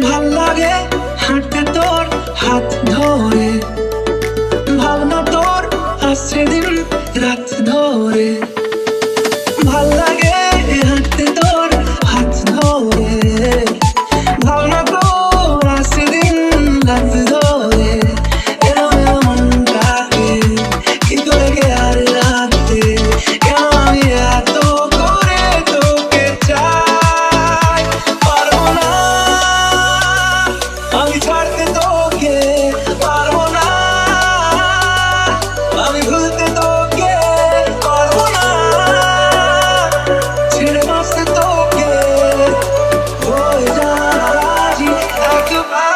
ভাল লাগে হাঁটতে তোর হাত ধরে, ভাবনা তোর আসছে দিন রাত ধরে। ভাল লাগে হাঁটতে তোর হাত ধরে, ভাবনা তোর আসছে দিন রাত ধরে। এলো এলো মনটাকে কি করে কে আর রাখতে, কেন আমি এত করে তোকে চাই। পারবো না আমি ছাড়তে তোকে, পারবো না আমি ভুলতে তোকে, পারবো না ছেড়ে বাঁচতে তোকে। হয়ে যা রাজি একবার।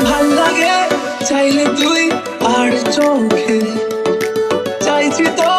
ভাল লাগে চাইলে তুই আর চোখে, চাইছি তো